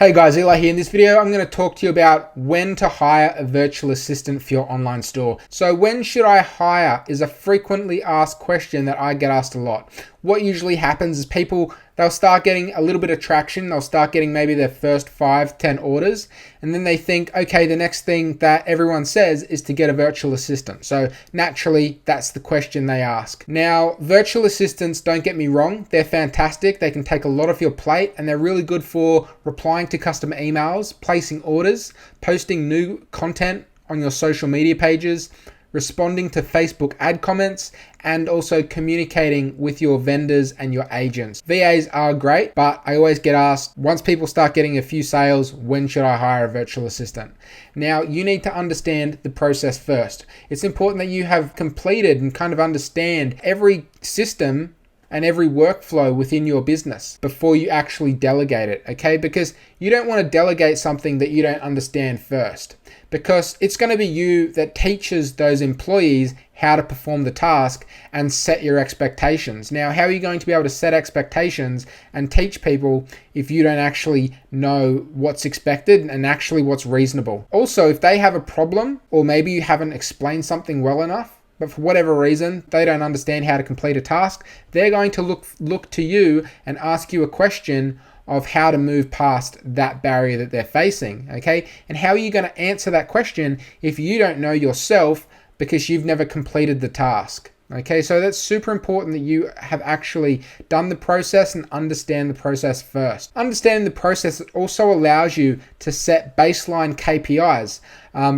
Hey guys, Eli here. In this video, I'm going to talk to you about when to hire a virtual assistant for your online store. So when should I hire is a frequently asked question that I get asked a lot. What usually happens is they'll start getting a little bit of traction. They'll start getting maybe their first 5-10 orders. And then they think, okay, the next thing that everyone says is to get a virtual assistant. So naturally, that's the question they ask. Now, virtual assistants, don't get me wrong, they're fantastic. They can take a lot off your plate and they're really good for replying to customer emails, placing orders, posting new content on your social media pages, responding to Facebook ad comments, and also communicating with your vendors and your agents. VAs are great, but I always get asked, once people start getting a few sales, when should I hire a virtual assistant? Now, you need to understand the process first. It's important that you have completed and kind of understand every system and every workflow within your business before you actually delegate it, okay? Because you don't want to delegate something that you don't understand first, because it's going to be you that teaches those employees how to perform the task and set your expectations. Now, how are you going to be able to set expectations and teach people if you don't actually know what's expected and actually what's reasonable? Also, if they have a problem, or maybe you haven't explained something well enough, but for whatever reason, they don't understand how to complete a task, they're going to look to you and ask you a question of how to move past that barrier that they're facing, okay? And how are you going to answer that question if you don't know yourself because you've never completed the task? Okay, so that's super important that you have actually done the process and understand the process first. Understanding the process also allows you to set baseline KPIs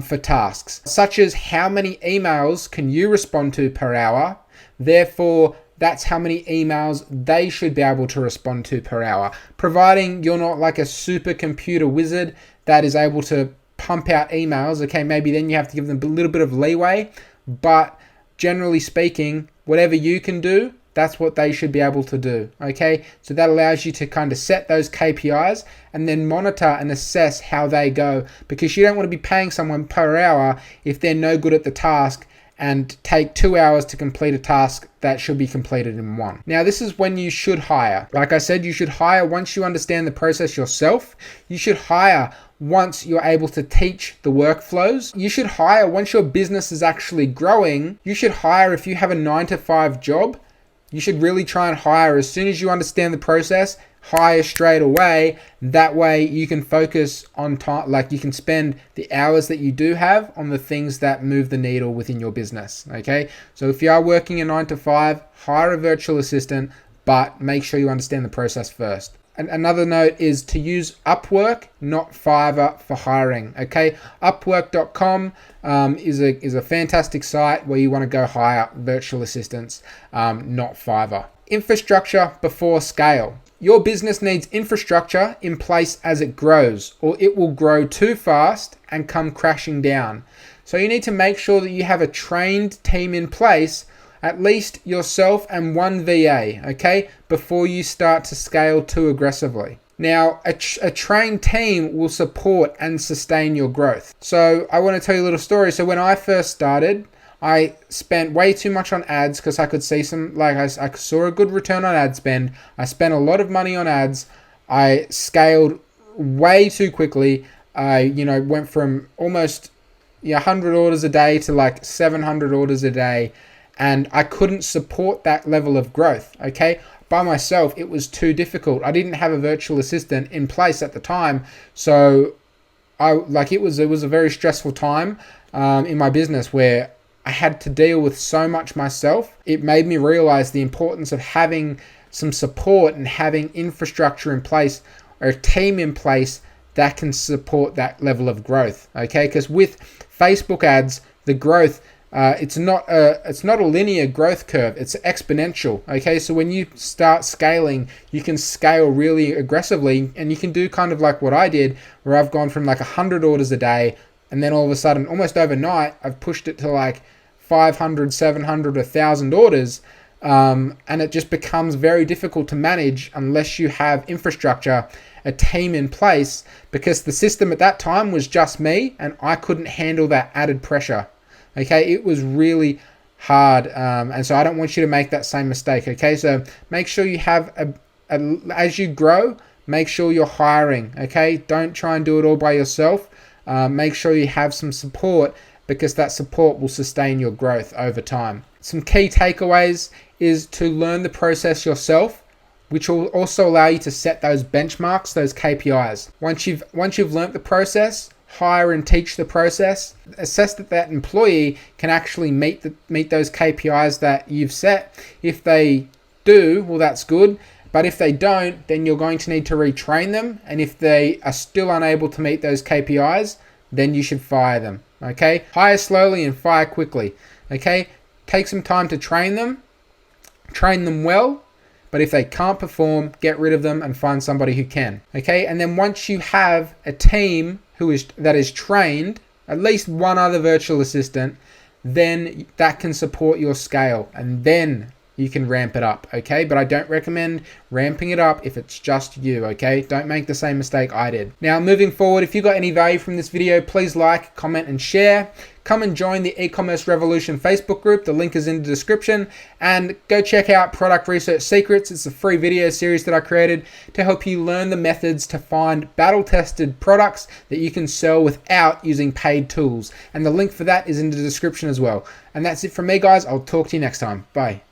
for tasks, such as how many emails can you respond to per hour. Therefore, that's how many emails they should be able to respond to per hour. Providing you're not like a supercomputer wizard that is able to pump out emails, okay, maybe then you have to give them a little bit of leeway, but generally speaking, whatever you can do, that's what they should be able to do, okay? So that allows you to kind of set those KPIs and then monitor and assess how they go, because you don't want to be paying someone per hour if they're no good at the task and take 2 hours to complete a task that should be completed in 1. Now, this is when you should hire. Like I said, you should hire once you understand the process yourself. You should hire once you're able to teach the workflows. You should hire once your business is actually growing. You should hire if you have a 9-to-5 job. You should really try and hire as soon as you understand the process. Hire straight away. That way you can focus on time, like you can spend the hours that you do have on the things that move the needle within your business, okay? So if you are working a 9-to-5, hire a virtual assistant, but make sure you understand the process first. And another note is to use Upwork, not Fiverr, for hiring, okay? Upwork.com is a fantastic site where you want to go hire virtual assistants, not Fiverr. Infrastructure before scale. Your business needs infrastructure in place as it grows, or it will grow too fast and come crashing down. So you need to make sure that you have a trained team in place, at least yourself and one VA, okay, before you start to scale too aggressively. Now, a trained team will support and sustain your growth. So I want to tell you a little story. So when I first started, I spent way too much on ads because I could see I saw a good return on ad spend. I spent a lot of money on ads. I scaled way too quickly. I, went from almost 100 orders a day to like 700 orders a day. And I couldn't support that level of growth, okay? By myself, it was too difficult. I didn't have a virtual assistant in place at the time. So it was a very stressful time in my business where I had to deal with so much myself. It made me realize the importance of having some support and having infrastructure in place, or a team in place that can support that level of growth, okay? Because with Facebook ads, the growth, it's not a linear growth curve, it's exponential, okay? So when you start scaling, you can scale really aggressively, and you can do kind of like what I did, where I've gone from like 100 orders a day, and then all of a sudden, almost overnight, I've pushed it to like 500, 700, 1,000 orders, and it just becomes very difficult to manage unless you have infrastructure, a team in place, because the system at that time was just me, and I couldn't handle that added pressure. Okay, it was really hard, and so I don't want you to make that same mistake. Okay, so make sure you have as you grow, make sure you're hiring, okay? Don't try and do it all by yourself. Make sure you have some support, because that support will sustain your growth over time. Some key takeaways is to learn the process yourself, which will also allow you to set those benchmarks, those KPIs. Once you've learnt the process, hire and teach the process. Assess that employee can actually meet those KPIs that you've set. If they do, well, that's good. But if they don't, then you're going to need to retrain them. And if they are still unable to meet those KPIs, then you should fire them. Okay? Hire slowly and fire quickly. Okay? Take some time to train them well. But if they can't perform, get rid of them and find somebody who can. Okay? And then once you have a team that is trained, at least one other virtual assistant, then that can support your scale, and then you can ramp it up, okay? But I don't recommend ramping it up if it's just you, okay? Don't make the same mistake I did. Now, moving forward, if you got any value from this video, please like, comment, and share. Come and join the E-Commerce Revolution Facebook group. The link is in the description. And go check out Product Research Secrets. It's a free video series that I created to help you learn the methods to find battle-tested products that you can sell without using paid tools. And the link for that is in the description as well. And that's it from me, guys. I'll talk to you next time. Bye.